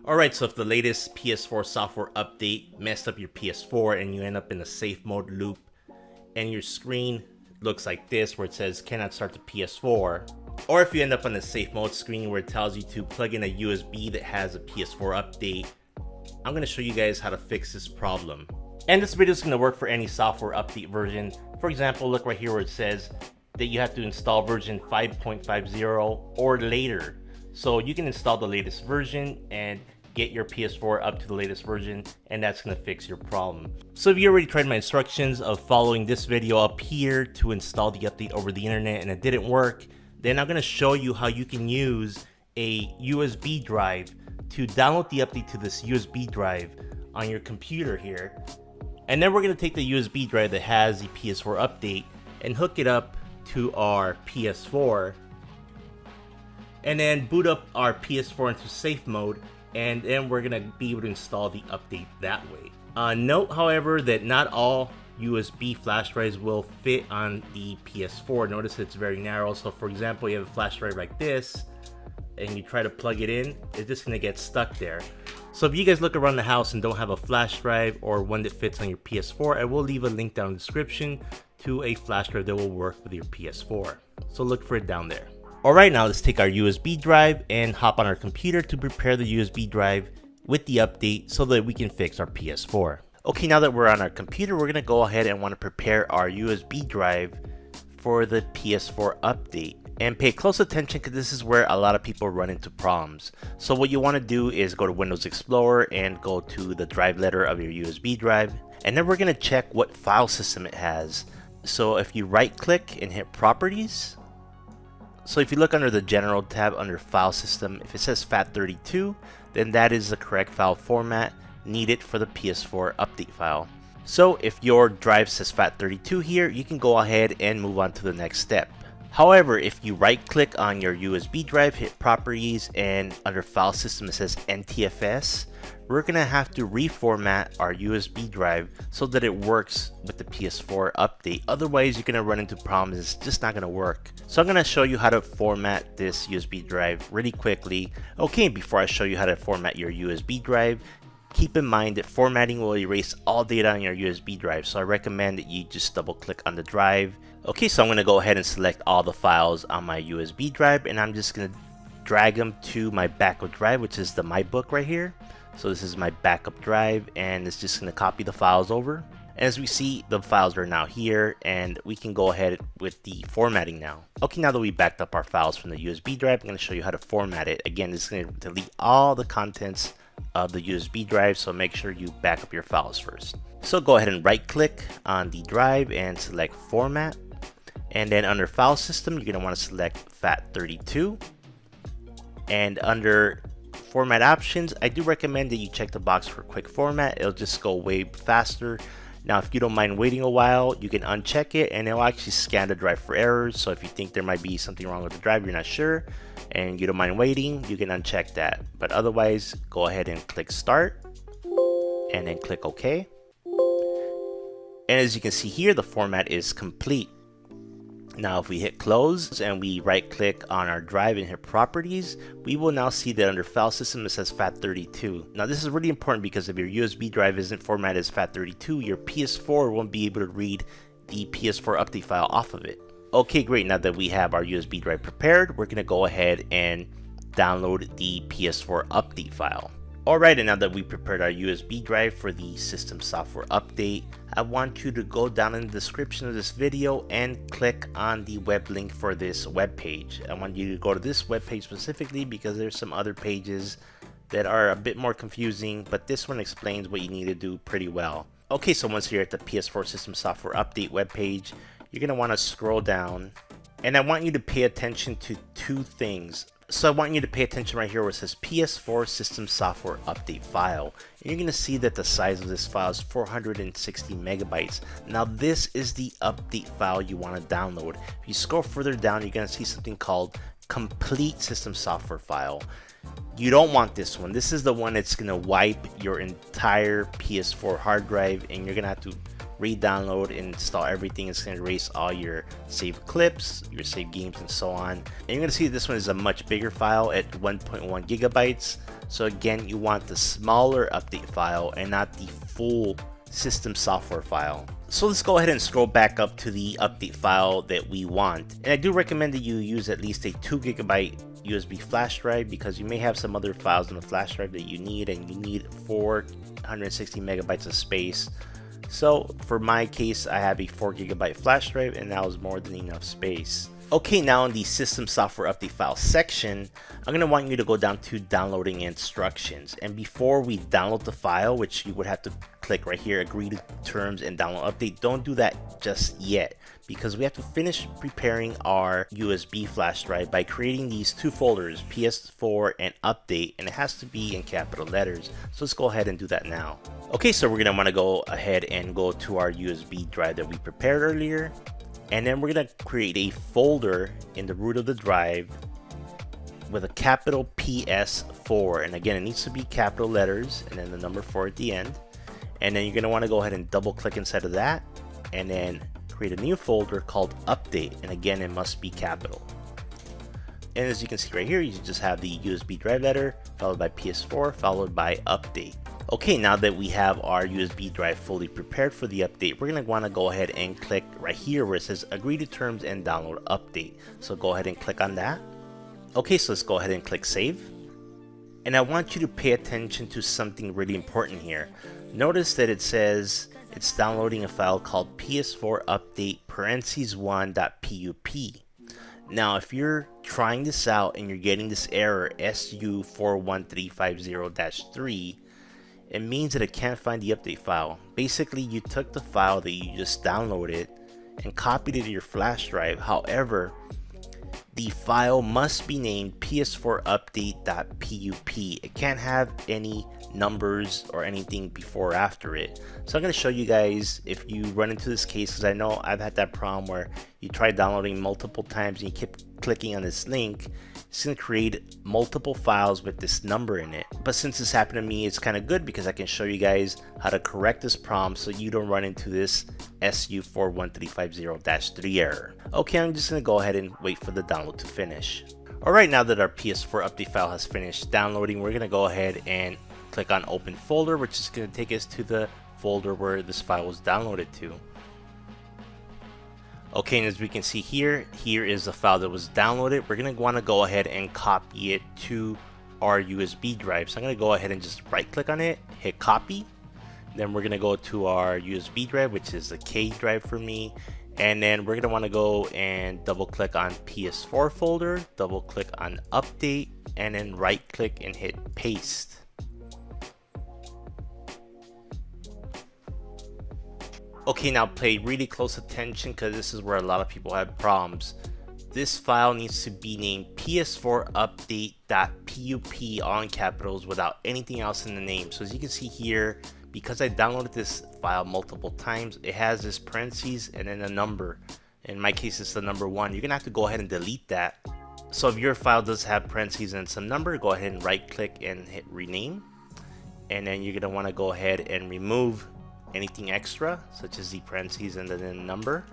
Alright, so if the latest PS4 software update messed up your PS4 and you end up in a safe mode loop and your screen looks like this where it says cannot start the PS4, or if you end up on the safe mode screen where it tells you to plug in a USB that has a PS4 update, I'm going to show you guys how to fix this problem. And this video is going to work for any software update version. For example, look right here where it says that you have to install version 5.50 or later. So you can install the latest version and get your PS4 up to the latest version, and that's going to fix your problem. So if you already tried my instructions of following this video up here to install the update over the internet and it didn't work, then I'm going to show you how you can use a USB drive to download the update to this USB drive on your computer here. And then we're going to take the USB drive that has the PS4 update and hook it up to our PS4, and then boot up our PS4 into safe mode, and then we're going to be able to install the update that way. Note, however, that not all USB flash drives will fit on the PS4. Notice it's very narrow. So for example, you have a flash drive like this and you try to plug it in, it's just going to get stuck there. So if you guys look around the house and don't have a flash drive or one that fits on your PS4, I will leave a link down in the description to a flash drive that will work with your PS4. So look for it down there. Alright, now let's take our USB drive and hop on our computer to prepare the USB drive with the update so that we can fix our PS4. Okay, now that we're on our computer, we're going to go ahead and want to prepare our USB drive for the PS4 update. And pay close attention because this is where a lot of people run into problems. So what you want to do is go to Windows Explorer and go to the drive letter of your USB drive. And then we're going to check what file system it has. So if you right click and hit Properties, so if you look under the General tab under File System, if it says FAT32, then that is the correct file format needed for the PS4 update file. So if your drive says FAT32 here, you can go ahead and move on to the next step. However, if you right click on your USB drive, hit Properties, and under File System it says NTFS, we're going to have to reformat our USB drive so that it works with the PS4 update. Otherwise, you're going to run into problems. It's just not going to work. So I'm going to show you how to format this USB drive really quickly. Okay, before I show you how to format your USB drive, keep in mind that formatting will erase all data on your USB drive. So I recommend that you just double click on the drive. Okay, so I'm going to go ahead and select all the files on my USB drive, and I'm just going to drag them to my backup drive, which is the My Book right here. So this is my backup drive, and it's just going to copy the files over. And as we see, the files are now here, and we can go ahead with the formatting now. Okay, now that we backed up our files from the USB drive, I'm going to show you how to format it. Again, it's going to delete all the contents of the USB drive, so make sure you back up your files first. So go ahead and right click on the drive and select Format. And then under File System, you're going to want to select FAT32. And under Format Options, I do recommend that you check the box for Quick Format. It'll just go way faster. Now, if you don't mind waiting a while, you can uncheck it and it'll actually scan the drive for errors. So if you think there might be something wrong with the drive, you're not sure, and you don't mind waiting, you can uncheck that. But otherwise, go ahead and click Start and then click OK. And as you can see here, the format is complete. Now if we hit close and we right click on our drive and hit Properties, we will now see that under File System it says FAT32. Now this is really important because if your USB drive isn't formatted as FAT32, your PS4 won't be able to read the PS4 update file off of it. Okay, great. Now that we have our USB drive prepared, we're going to go ahead and download the PS4 update file. Alright, and now that we prepared our USB drive for the system software update, I want you to go down in the description of this video and click on the web link for this web page. I want you to go to this web page specifically because there's some other pages that are a bit more confusing, but this one explains what you need to do pretty well. Okay, so once you're at the PS4 system software update web page, you're going to want to scroll down, and I want you to pay attention to two things. So I want you to pay attention right here where it says PS4 System Software Update File. And you're going to see that the size of this file is 460 megabytes. Now this is the update file you want to download. If you scroll further down, you're going to see something called Complete System Software File. You don't want this one. This is the one that's gonna wipe your entire PS4 hard drive, and you're gonna have to re-download and install everything. It's gonna erase all your saved clips, your saved games, and so on. And you're gonna see this one is a much bigger file at 1.1 gigabytes. So again, you want the smaller update file and not the full system software file. So let's go ahead and scroll back up to the update file that we want. And I do recommend that you use at least a 2 gigabyte USB flash drive, because you may have some other files on the flash drive that you need, and you need 460 megabytes of space. So for my case, I have a 4 gigabyte flash drive, and that was more than enough space. Okay, now in the system software update file section, I'm going to want you to go down to downloading instructions. And before we download the file, which you would have to click right here, agree to terms and download update, don't do that just yet, because we have to finish preparing our USB flash drive by creating these two folders, PS4 and update, and it has to be in capital letters. So let's go ahead and do that now. Okay, so we're going to want to go ahead and go to our USB drive that we prepared earlier. And then we're going to create a folder in the root of the drive with a capital PS4. And again, it needs to be capital letters and then the number 4 at the end. And then you're going to want to go ahead and double click inside of that and then create a new folder called update. And again, it must be capital. And as you can see right here, you just have the USB drive letter followed by PS4 followed by update. Okay, now that we have our USB drive fully prepared for the update, we're going to want to go ahead and click right here where it says agree to terms and download update. So go ahead and click on that. Okay, so let's go ahead and click save. And I want you to pay attention to something really important here. Notice that it says it's downloading a file called PS4 update (1.pup). Now, if you're trying this out and you're getting this error SU41350-3, it means that it can't find the update file. Basically, you took the file that you just downloaded and copied it to your flash drive. However, the file must be named PS4 update.pup. It can't have any numbers or anything before or after it. So I'm going to show you guys if you run into this case, because I know I've had that problem where you try downloading multiple times and you keep clicking on this link. It's going to create multiple files with this number in it. But since this happened to me, it's kind of good because I can show you guys how to correct this problem so you don't run into this SU41350-3 error. Okay, I'm just going to go ahead and wait for the download to finish. Alright, now that our PS4 update file has finished downloading, we're going to go ahead and click on open folder, which is going to take us to the folder where this file was downloaded to. Okay, and as we can see here is the file that was downloaded. We're going to want to go ahead and copy it to our USB drive. So I'm going to go ahead and just right click on it, hit copy. Then we're going to go to our USB drive, which is the K drive for me. And then we're going to want to go and double click on PS4 folder, double click on update, and then right click and hit paste. Okay, now pay really close attention because this is where a lot of people have problems. This file needs to be named PS4 update.pup, all in capitals without anything else in the name. So as you can see here, because I downloaded this file multiple times, it has this parentheses and then a number. In my case, it's the number 1. You're gonna have to go ahead and delete that. So if your file does have parentheses and some number, go ahead and right click and hit rename. And then you're gonna wanna go ahead and remove anything extra, such as the parentheses and then the number,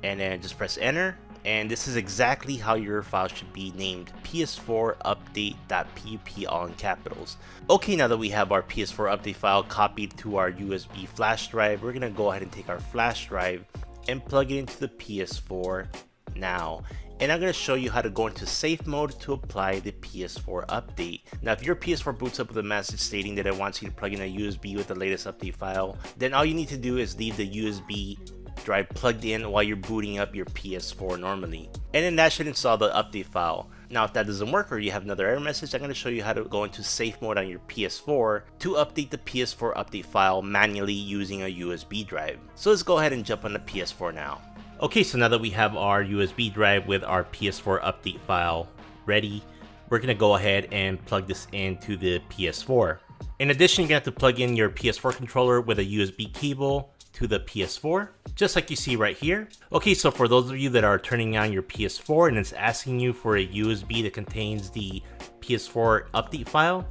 and then just press enter. And this is exactly how your file should be named, PS4 update.pup, all in capitals. Okay, now that we have our PS4 update file copied to our USB flash drive, we're gonna go ahead and take our flash drive and plug it into the PS4 now. And I'm going to show you how to go into safe mode to apply the PS4 update. Now, if your PS4 boots up with a message stating that it wants you to plug in a USB with the latest update file, then all you need to do is leave the USB drive plugged in while you're booting up your PS4 normally. And then that should install the update file. Now, if that doesn't work or you have another error message, I'm going to show you how to go into safe mode on your PS4 to update the PS4 update file manually using a USB drive. So let's go ahead and jump on the PS4 now. Okay, so now that we have our USB drive with our PS4 update file ready, we're going to go ahead and plug this into the PS4. In addition, you're going to have to plug in your PS4 controller with a USB cable to the PS4, just like you see right here. Okay, so for those of you that are turning on your PS4 and it's asking you for a USB that contains the PS4 update file,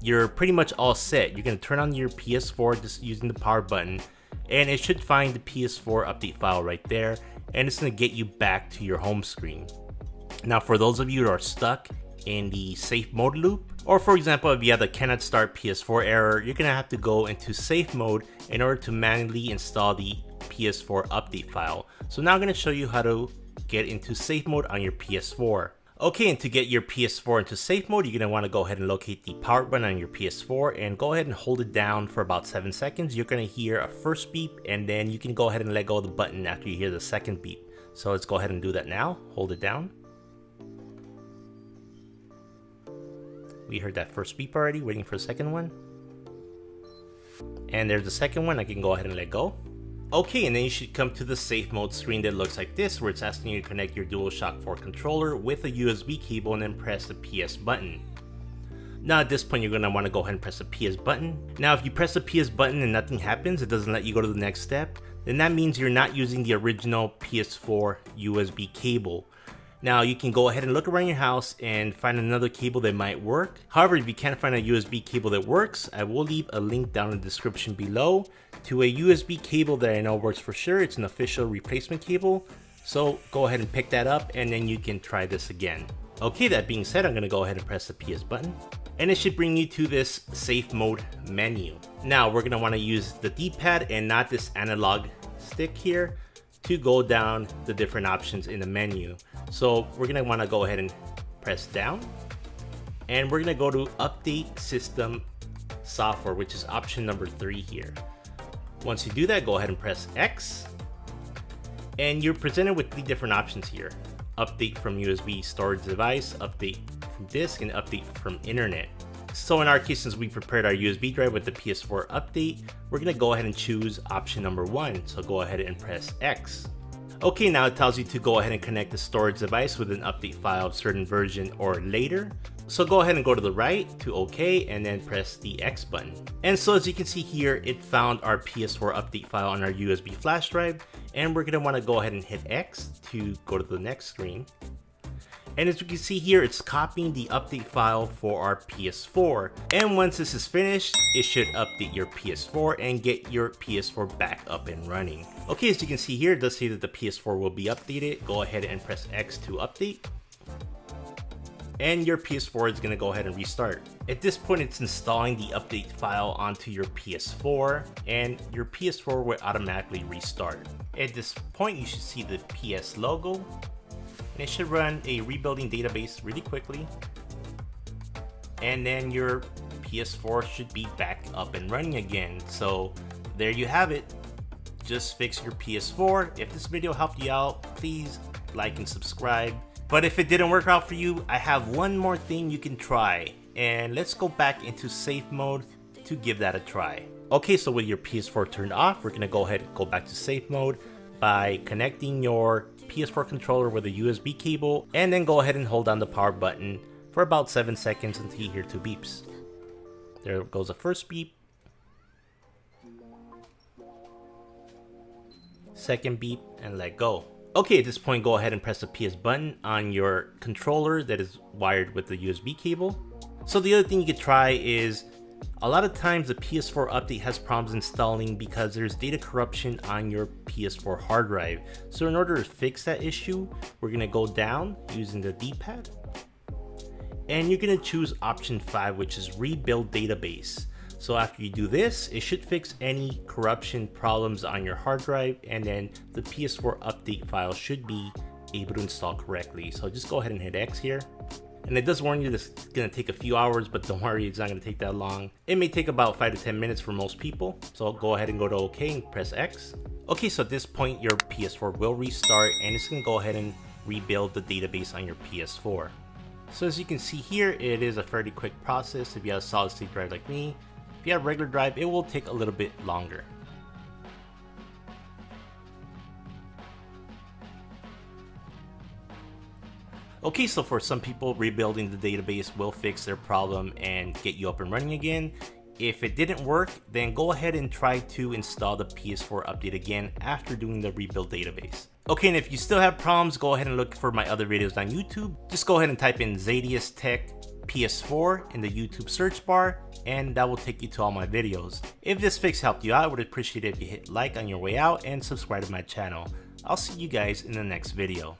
you're pretty much all set. You're going to turn on your PS4 just using the power button, and it should find the PS4 update file right there, and it's going to get you back to your home screen. Now, for those of you who are stuck in the safe mode loop, or for example, if you have the cannot start PS4 error, you're going to have to go into safe mode in order to manually install the PS4 update file. So now I'm going to show you how to get into safe mode on your PS4. Okay, and to get your PS4 into safe mode, you're going to want to go ahead and locate the power button on your PS4 and go ahead and hold it down for about 7 seconds. You're going to hear a first beep, and then you can go ahead and let go of the button after you hear the second beep. So let's go ahead and do that now. Hold it down. We heard that first beep already, waiting for the second one. And there's the second one. I can go ahead and let go. Okay, and then you should come to the safe mode screen that looks like this, where it's asking you to connect your DualShock 4 controller with a USB cable and then press the PS button. Now at this point, you're going to want to go ahead and press the PS button. Now if you press the PS button and nothing happens, it doesn't let you go to the next step, then that means you're not using the original PS4 USB cable. Now you can go ahead and look around your house and find another cable that might work. However, if you can't find a USB cable that works, I will leave a link down in the description below to a USB cable that I know works for sure. It's an official replacement cable. So go ahead and pick that up and then you can try this again. Okay, that being said, I'm gonna go ahead and press the PS button and it should bring you to this safe mode menu. Now we're gonna wanna use the D-pad and not this analog stick here to go down the different options in the menu. So we're gonna wanna go ahead and press down and we're gonna go to update system software, which is option number 3 here. Once you do that, go ahead and press X and you're presented with 3 different options here. Update from USB storage device, update from disk, and update from internet. So in our case, since we prepared our USB drive with the PS4 update, we're gonna go ahead and choose option number 1. So go ahead and press X. Okay, now it tells you to go ahead and connect the storage device with an update file of certain version or later. So go ahead and go to the right to OK and then press the X button. And so as you can see here, it found our PS4 update file on our USB flash drive, and we're gonna wanna go ahead and hit X to go to the next screen. And as you can see here, it's copying the update file for our PS4. And once this is finished, it should update your PS4 and get your PS4 back up and running. Okay, as you can see here, it does say that the PS4 will be updated. Go ahead and press X to update. And your PS4 is gonna go ahead and restart. At this point, it's installing the update file onto your PS4 and your PS4 will automatically restart. At this point, you should see the PS logo. And it should run a rebuilding database really quickly. And then your PS4 should be back up and running again. So there you have it. Just fix your PS4. If this video helped you out, please like and subscribe. But if it didn't work out for you, I have one more thing you can try. And let's go back into safe mode to give that a try. Okay, so with your PS4 turned off, we're gonna go ahead and go back to safe mode by connecting your PS4 controller with a USB cable, and then go ahead and hold down the power button for about 7 seconds until you hear 2 beeps. There goes the first beep, second beep, and let go. Okay, at this point, go ahead and press the PS button on your controller that is wired with the USB cable. So the other thing you could try is, a lot of times the PS4 update has problems installing because there's data corruption on your PS4 hard drive. So in order to fix that issue, we're gonna go down using the D-pad. And you're gonna choose option 5, which is rebuild database. So after you do this, it should fix any corruption problems on your hard drive, and then the PS4 update file should be able to install correctly. So just go ahead and hit X here. And it does warn you this is gonna take a few hours, but don't worry, it's not gonna take that long. It may take about 5 to 10 minutes for most people. So go ahead and go to OK and press X. Okay, so at this point, your PS4 will restart and it's gonna go ahead and rebuild the database on your PS4. So as you can see here, it is a fairly quick process if you have a solid state drive like me. If you have a regular drive, it will take a little bit longer. Okay, so for some people, rebuilding the database will fix their problem and get you up and running again. If it didn't work, then go ahead and try to install the PS4 update again after doing the rebuild database. Okay, and if you still have problems, go ahead and look for my other videos on YouTube. Just go ahead and type in Zadius Tech PS4 in the YouTube search bar, and that will take you to all my videos. If this fix helped you out, I would appreciate it if you hit like on your way out and subscribe to my channel. I'll see you guys in the next video.